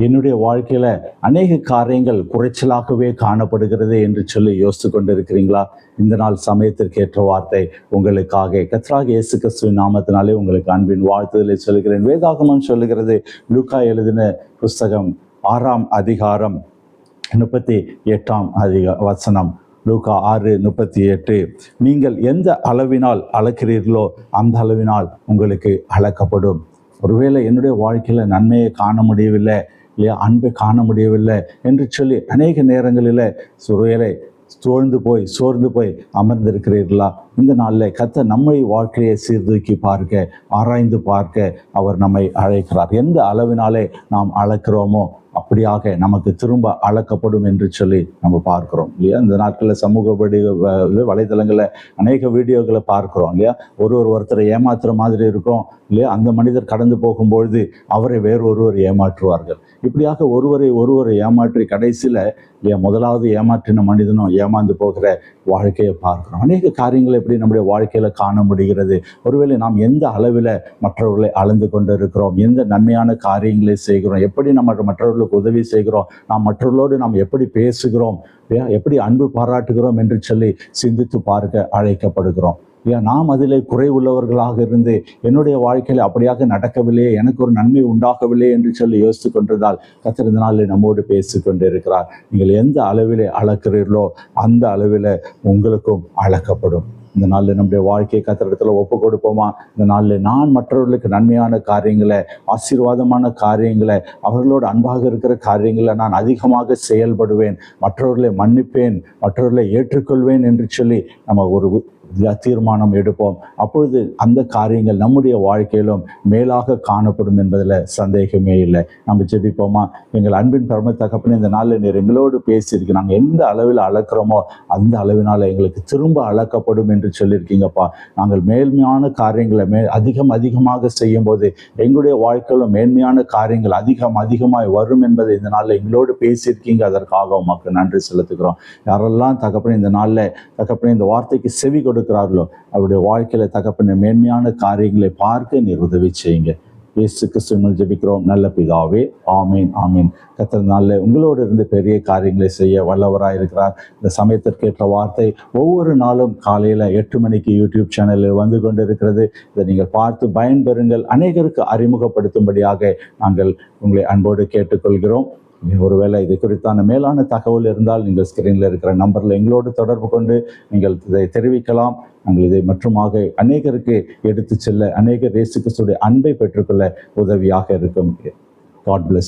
என்னுடைய வாழ்க்கையில் அநேக காரியங்கள் குறைச்சலாகவே காணப்படுகிறது என்று சொல்லி யோசித்து கொண்டிருக்கிறீங்களா? இந்த நாள் சமயத்திற்கேற்ற வார்த்தை உங்களுக்காக கர்த்தராகிய இயேசு கிறிஸ்துவின் நாமத்தினாலே உங்களுக்கு அன்பின் வாழ்த்துதலை சொல்கிறேன். வேதாகமம் சொல்லுகிறது, லூக்கா எழுதின புஸ்தகம் 6ஆம் அதிகாரம் 38ஆம் வசனம், லூக்கா 6:38, நீங்கள் எந்த அளவினால் அளக்கிறீர்களோ அந்த அளவினால் உங்களுக்கு அளக்கப்படும். ஒருவேளை என்னுடைய வாழ்க்கையில் நன்மையை காண முடியவில்லை இல்லையா, அன்பை காண முடியவில்லை என்று சொல்லி அநேக நேரங்களில் ஒருவேளை சோர்ந்து போய் அமர்ந்திருக்கிறீர்களா? இந்த நாளில் கர்த்தர் நம்மை வாழ்க்கையை சீர்தூக்கி பார்க்க, ஆராய்ந்து பார்க்க அவர் நம்மை அழைக்கிறார். எந்த அளவினாலே நாம் அளக்கிறோமோ அப்படியாக நமக்கு திரும்ப அளக்கப்படும் என்று சொல்லி நம்ம பார்க்கிறோம் இல்லையா? இந்த நாட்களில் சமூக வலைதளங்களில் அநேக வீடியோக்களை பார்க்கிறோம் இல்லையா? ஒருத்தரை ஏமாத்துற மாதிரி இருக்கும் இல்லையா? அந்த மனிதர் கடந்து போகும்பொழுது அவரை ஒருவர் ஏமாற்றுவார்கள். இப்படியாக ஒருவரை ஏமாற்றி கடைசியில் இல்லையா, முதலாவது ஏமாற்றின மனிதனும் ஏமாந்து போகிற வாழ்க்கையை பார்க்கிறோம். அநேக காரியங்களை எப்படி நம்முடைய வாழ்க்கையில் காண முடிகிறது. ஒருவேளை நாம் எந்த அளவில் மற்றவர்களை அளந்து கொண்டு இருக்கிறோம், எந்த நன்மையான காரியங்களை செய்கிறோம், எப்படி நம்ம மற்றவர்களுக்கு உதவி செய்கிறோம், மற்றவர்களோடு நாம் எப்படி பேசுகிறோம், எப்படி அன்பு பாராட்டுகிறோம் என்று சொல்லி சிந்தித்து பார்க்க அழைக்கப்படுகிறோம். நாம் அதில் குறை உள்ளவர்களாக இருந்து என்னுடைய வாழ்க்கையில் அப்படியாக நடக்கவில்லையே, எனக்கு ஒரு நன்மை உண்டாகவில்லை என்று சொல்லி யோசித்து கொண்டிருந்தால் கர்த்தர் இந்த நாளில் நம்மோடு பேசி கொண்டு இருக்கிறார். நீங்கள் எந்த அளவிலே அளக்கிறீர்களோ அந்த அளவில் உங்களுக்கும் அளக்கப்படும். இந்த நாளில் நம்முடைய வாழ்க்கையை கர்த்தரிடத்தில் ஒப்பு கொடுப்போமா? இந்த நாளில் நான் மற்றவர்களுக்கு நன்மையான காரியங்களை, ஆசீர்வாதமான காரியங்களை, அவர்களோடு அன்பாக இருக்கிற காரியங்களை நான் அதிகமாக செயல்படுவேன், மற்றவர்களை மன்னிப்பேன், மற்றவர்களை ஏற்றுக்கொள்வேன் என்று சொல்லி நம்ம ஒரு தீர்மானம் எடுப்போம். அப்பொழுது அந்த காரியங்கள் நம்முடைய வாழ்க்கையிலும் மேலாக காணப்படும் என்பதில் சந்தேகமே இல்லை. நம்ம ஜெபிப்போமா? எங்கள் அன்பின் பரம தகப்பனே, இந்த நாளில் நீர் எங்களோடு பேசியிருக்கு. நாங்கள் எந்த அளவில் அளக்கிறோமோ அந்த அளவினால் எங்களுக்கு திரும்ப அளக்கப்படும் என்று சொல்லியிருக்கீங்கப்பா. நாங்கள் மேன்மையான காரியங்களை அதிகமாக செய்யும் போது எங்களுடைய வாழ்க்கையிலும் மேன்மையான காரியங்கள் அதிகமாய் வரும் என்பதை இந்த நாளில் எங்களோடு பேசியிருக்கீங்க. அதற்காக உமக்கு நன்றி செலுத்துகிறோம். யாரெல்லாம் தகப்பனே இந்த நாளில் தகப்பனே இந்த வார்த்தைக்கு செவி கொடுக்கிறார்களோ அவருடைய வாழ்க்கையில தகப்பன மேன்மையான காரியங்களை பார்க்க நீர் உதவி செய்யுங்க. இயேசு கிறிஸ்துவினால் ஜெபிக்கிறோம் நல்ல பிதாவே, ஆமீன் ஆமீன். கர்த்தர் நாளில் உங்களோடு இருந்து பெரிய காரியங்களை செய்ய வல்லவராக இருக்கிறார். இந்த சமயத்திற்கேற்ற வார்த்தை ஒவ்வொரு நாளும் காலையில் 8 மணிக்கு யூடியூப் சேனலில் வந்து கொண்டு இருக்கிறது. இதை நீங்கள் பார்த்து பயன்பெறுங்கள். அநேகருக்கு அறிமுகப்படுத்தும்படியாக நாங்கள் உங்களை அன்போடு கேட்டுக்கொள்கிறோம். ஒருவேளை இது குறித்தான மேலான தகவல் இருந்தால் நீங்கள் ஸ்கிரீனில் இருக்கிற நம்பரில் எங்களோடு தொடர்பு கொண்டு நீங்கள் இதை தெரிவிக்கலாம். நாங்கள் இதை மற்றுமாக அநேகருக்கு எடுத்து செல்ல, அநேகர் இயேசு கிறிஸ்துவின் அன்பை பெற்றுக்கொள்ள உதவியாக இருக்கும். God plus.